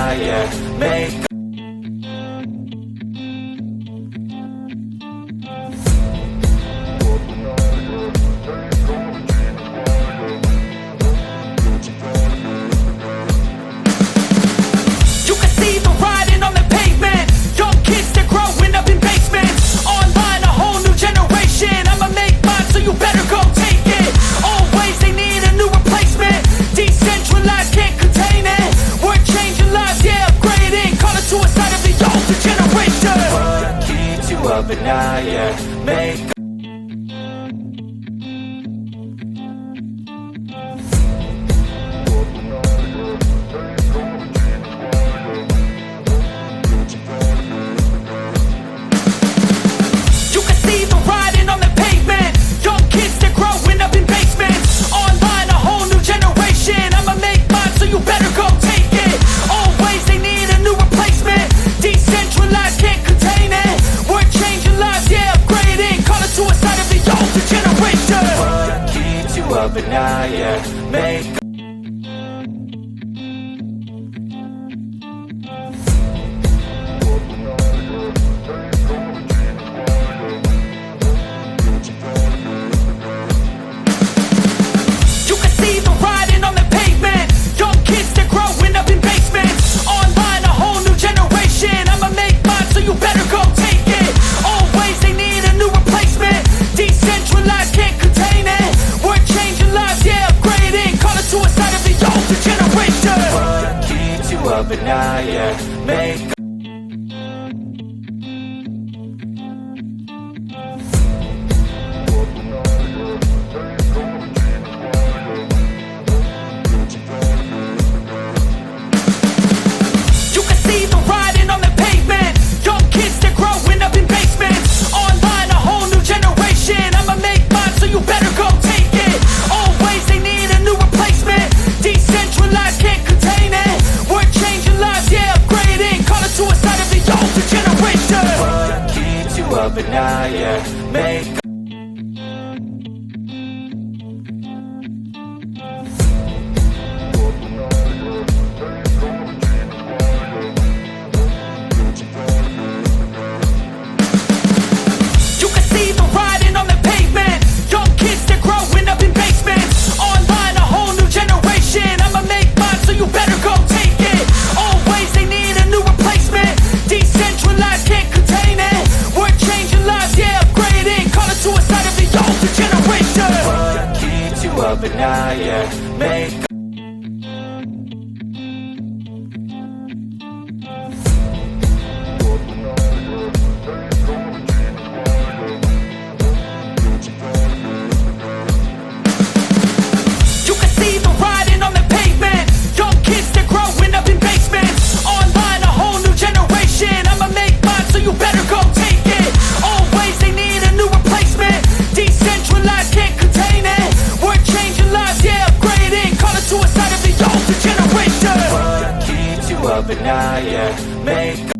eye, yeah. Make You can see the writing on the pavement. Young kids, they're growing up in basements. Online, a whole new generation. I'ma make mine, so you better go take it. Always they need a new replacement. Decentralized, can't contain it. We're changing lives, yeah, upgrading. Call it suicide of the older generation. what keeps you up at night, yeah. Make You can see the writing on the pavement. Young kids, they're growing up in basements. Online, a whole new generation. I'ma make mine, so you better go take it. Always they need a new replacement. Decentralized, can't contain it. We're changing lives, yeah, upgrading. Call it suicide of the older generation. what keeps you up at night, yeah. Make You can see the writing on the pavement. Young kids, they're growing up in basements. Online, a whole new generation. I'ma make mine, so you better go take it. Always they need a new replacement. Decentralized, can't contain it. We're changing lives, yeah, upgrading. Call it suicide of the older generation. what keeps you up at night, yeah. Make You can see the writing on the pavement. Young kids, they're growing up in basements. Online, a whole new generation. I'ma make mine, so you better go take it. Always they need a new replacement. Decentralized, can't contain it. We're changing lives, yeah, upgrading. Call it suicide of the older generation. what keeps you up at night, yeah. Make You can see the writing on the pavement. Young kids, they're growing up in basements. Online, a whole new generation. I'ma make mine, so you better go take it. Always they need a new replacement. Decentralized, can't contain it. We're changing lives, yeah, upgrading. Call it suicide of the older generation. what keeps you up at night, yeah. Make You can see the writing on the pavement. Young kids, they're growing up in basements. Online, a whole new generation. I'ma make mine, so you better go take it. Always they need a new replacement. Decentralized, can't contain it. We're changing lives, yeah, upgrading. Call it suicide of the older generation. what keeps you up at night, yeah. Make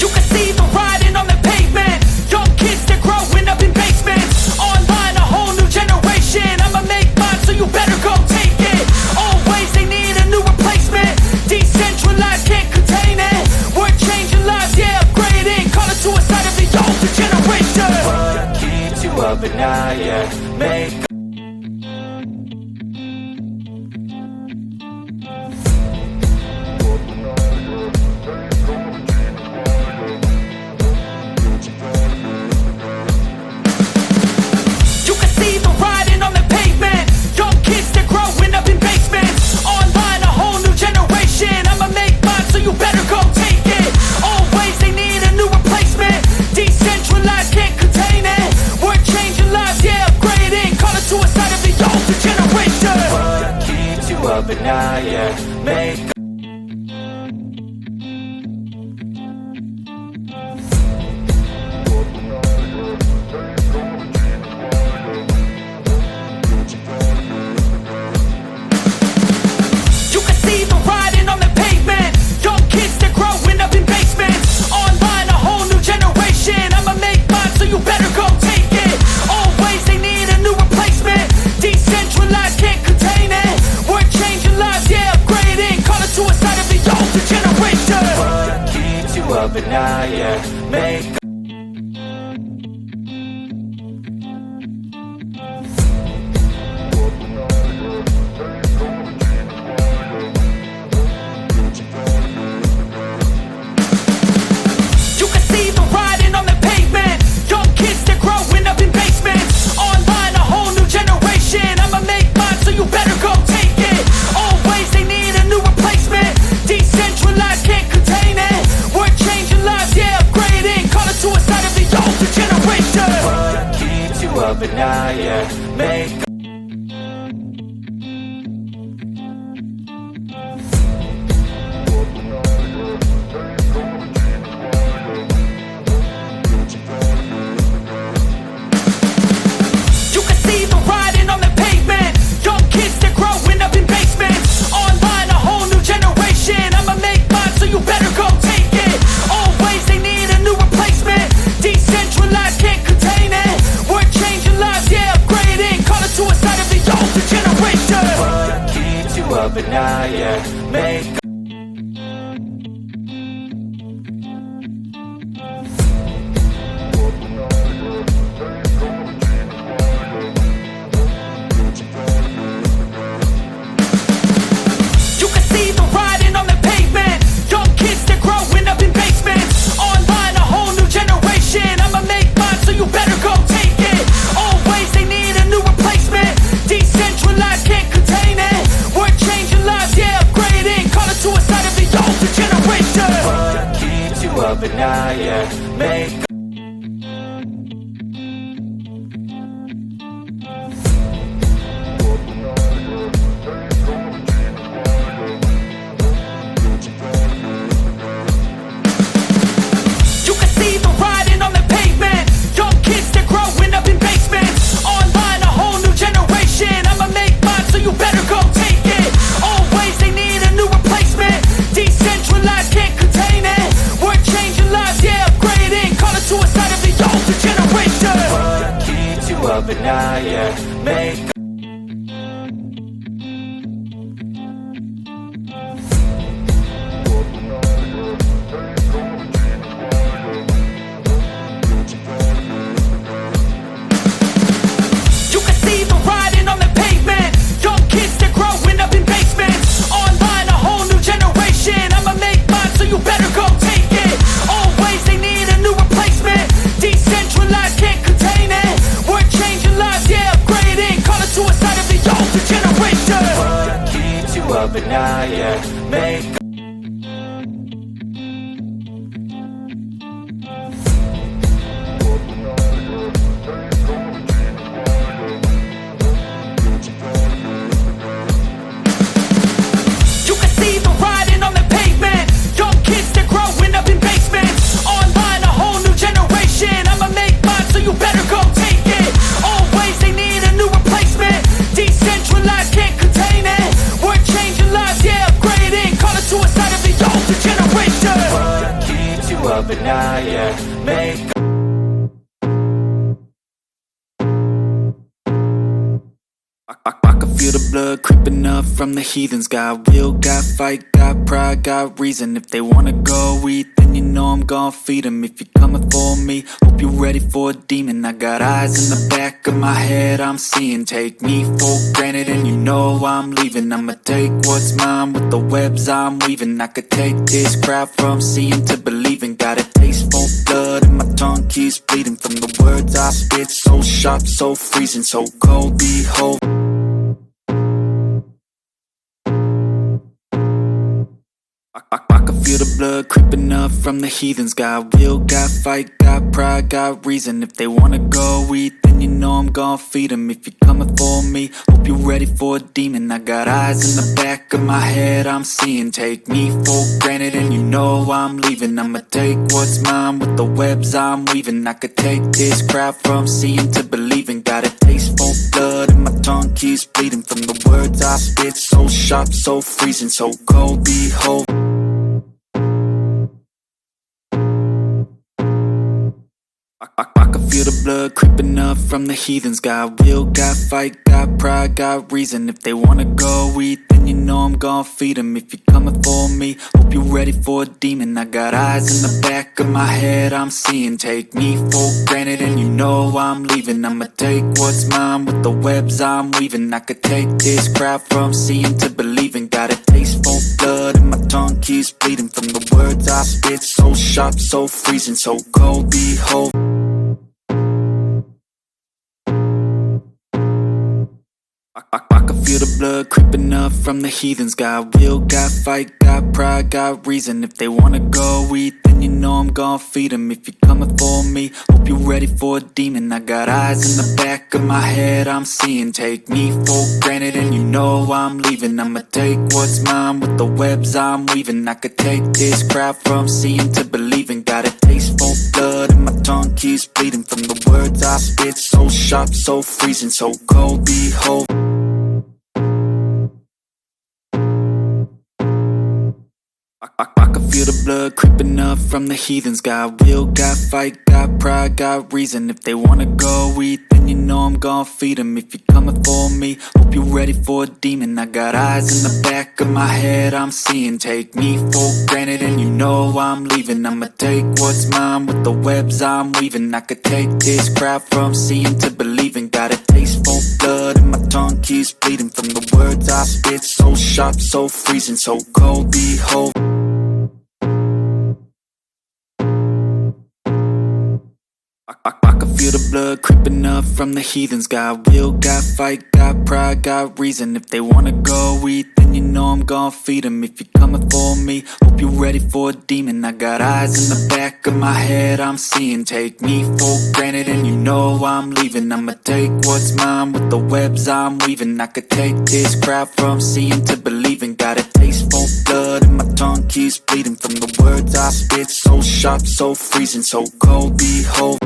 You can see the writing on the pavement. Young kids, they're growing up in basements. Online, a whole new generation. I'ma make mine, so you better go take it. Always they need a new replacement. Decentralized, can't contain it. We're changing lives, yeah, upgrading. Call it suicide of the older generation. what keeps you up at night, yeah. Make You can see the writing on the pavement. Young kids, they're growing up in basements. Online, a whole new generation. I'ma make mine, so you better go take it. Always they need a new replacement. Decentralized, can't contain it. We're changing lives, yeah, upgrading. Call it now, yeah. Make You can see the writing on the pavement. Young kids, they're growing up in basements. Online, a whole new generation. I'ma make mine, so you better go take it. Always they need a new replacement. Decentralized, can't contain it. We're changing lives, yeah, upgrading. Call it suicide of the older generation. what keeps you up at night, yeah. Make You can see the writing on the pavement. Young kids, they're growing up in basements. Online, a whole new generation. I'ma make mine, so you better go take it. Always they need a new replacement. Decentralized, can't contain it. We're changing lives, yeah, upgrading. Call it suicide of the older generation. what keeps you up at night, yeah. Make You can see the writing on the pavement. Young kids, they're growing up in basements. Online, a whole new generation. I'ma make mine, so you better go take it. Always they need a new replacement. Decentralized, can't contain it. We're changing lives, yeah, upgrading. Call it suicide of the older generation. what keeps you up at night, yeah. Make You can see the writing on the pavement. Young kids, they're growing up in basements. Online, a whole new generation. I'ma make mine, so you better go take it. Always they need a new replacement. Decentralized, can't contain it. We're changing lives, yeah, upgrading. Call it suicide of the older generation. what keeps you up at night, yeah. Make You can see the writing on the pavement. Young kids, they're growing up in basements. Online, a whole new generation. I'ma make mine, so you better go take it. Always they need a new replacement. Decentralized, can't contain it. We're changing lives, yeah, upgrading. Call it suicide of the older generation. what keeps you up at night, yeah. Make You can see the writing on the pavement. Young kids, they're growing up in basements. Online, a whole new generation. I'ma make mine, so you better go take it. Always they need a new replacement. Decentralized, can't contain it. We're changing lives, yeah, upgrading. Call it suicide of the older generation. what keeps you up at night, yeah. Make I can feel the blood creeping up from the heathens. Got will, got fight, got pride, got reason. If they wanna go eat, then you know I'm gon' feed them. If you're coming for me, hope you're ready for a demon. I got eyes in the back of my head, I'm seeing. Take me for granted and you know I'm leaving. I'ma take what's mine with the webs I'm weaving. I could take this crowd from seeing to believing. Got a taste for blood and my tongue keeps bleeding. From the words I spit, so sharp, so freezing, so cold, behold. I can feel the blood creeping up from the heathens. Got will, got fight, got pride, got reason. If they wanna go eat, then you know I'm gon' feed them. If you're coming for me, hope you're ready for a demon. I got eyes in the back of my head, I'm seeing. Take me for granted and you know I'm leaving. I'ma take what's mine with the webs I'm weaving. I could take this crowd from seeing to believing. Got a taste for blood and my tongue keeps bleeding. From the words I spit, so sharp, so freezing, so cold, behold. I can feel the blood creeping up from the heathens. Got will, got fight, got pride, got reason. If they wanna go eat, then you know know I'm gon' feed 'em. If you're coming for me, hope you're ready for a demon. I got eyes in the back of my head, I'm seeing. Take me for granted and you know I'm leaving. I'ma take what's mine with the webs I'm weaving. I could take this crowd from seeing to believing. Got a taste for blood and my tongue keeps bleeding from the words I spit. So sharp, so freezing, so cold, behold. I can feel the blood creeping up from the heathens. Got will, got fight, got pride, got reason. If they wanna go eat, then you know I'm gon' feed 'em. If you're coming for me, hope you're ready for a demon. I got eyes in the back of my head, I'm seeing. Take me for granted and you know I'm leaving. I'ma take what's mine with the webs I'm weaving. I could take this crowd from seeing to believing. Got a taste for blood and my tongue keeps bleeding from the words I spit. So sharp, so freezing, so cold, behold. I can feel the blood creeping up from the heathens. Got will, got fight, got pride, got reason. If they wanna go eat, then you know I'm gon' feed 'em. If you're coming for me, hope you're ready for a demon. I got eyes in the back of my head, I'm seeing. Take me for granted and you know I'm leaving. I'ma take what's mine with the webs I'm weaving. I could take this crowd from seeing to believing. Got a taste for blood and my tongue keeps bleeding from the words I spit. So sharp, so freezing, so cold, behold. I can feel the blood creeping up from the heathens. Got will, got fight, got pride, got reason. If they wanna go eat, then you know I'm gon' feed 'em. If you're coming for me, hope you're ready for a demon. I got eyes in the back of my head, I'm seeing. Take me for granted and you know I'm leaving. I'ma take what's mine with the webs I'm weaving. I could take this crowd from seeing to believing. Got a taste for blood and my tongue keeps bleeding from the words I spit. So sharp, so freezing, so cold, behold.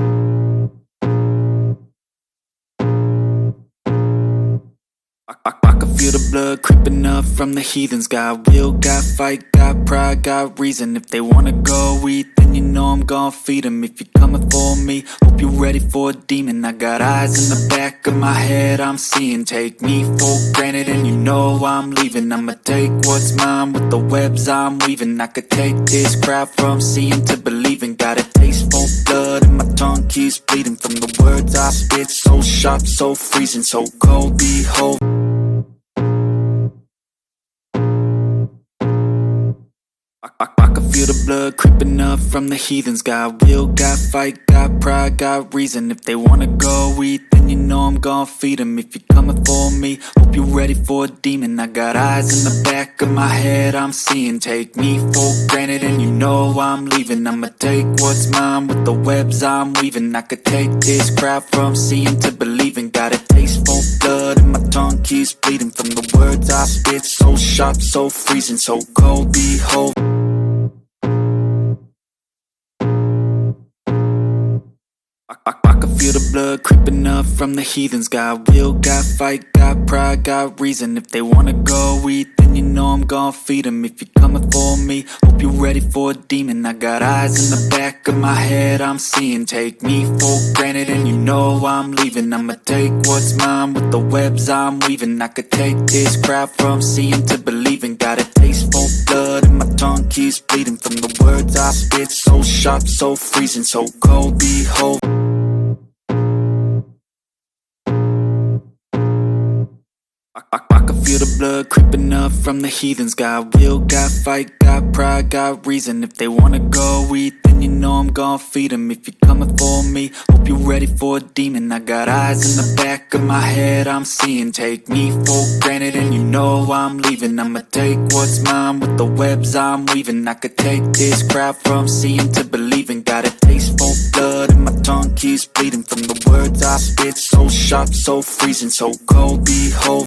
I can feel the blood creeping up from the heathens. Got will, got fight, got pride, got reason. If they wanna go eat, then you know I'm gon' feed 'em. If you're coming for me, hope you're ready for a demon. I got eyes in the back of my head, I'm seeing. Take me for granted and you know I'm leaving. I'ma take what's mine with the webs I'm weaving. I could take this crowd from seeing to believing. Got a taste for blood and my tongue keeps bleeding from the words I spit. So sharp, so freezing, so cold, behold. I can feel the blood creeping up from the heathens. Got will, got fight, got pride, got reason. If they wanna go eat, then you know I'm gon' feed 'em. If you're coming for me, hope you're ready for a demon. I got eyes in the back of my head, I'm seeing. Take me for granted and you know I'm leaving. I'ma take what's mine with the webs I'm weaving. I could take this crowd from seeing to believing. Got a taste for blood and my tongue keeps bleeding from the words I spit. So sharp, so freezing, so cold, behold. I can feel the blood creeping up from the heathens. Got will, got fight, got pride, got reason. If they wanna go eat, then you know I'm gon' feed 'em. If you're coming for me, hope you're ready for a demon. I got eyes in the back of my head, I'm seeing. Take me for granted and you know I'm leaving. I'ma take what's mine with the webs I'm weaving. I could take this crowd from seeing to believing. Got a taste for blood and my tongue keeps bleeding from the words I spit. So sharp, so freezing, so cold, behold. I can feel the blood creeping up from the heathens. Got will, got fight, got pride, got reason. If they wanna go eat, then you know I'm gon' feed 'em. If you're coming for me, hope you're ready for a demon. I got eyes in the back of my head, I'm seeing. Take me for granted and you know I'm leaving. I'ma take what's mine with the webs I'm weaving. I could take this crowd from seeing to believing. Got a taste for blood and my tongue keeps bleeding from the words I spit. So sharp, so freezing, so cold, behold.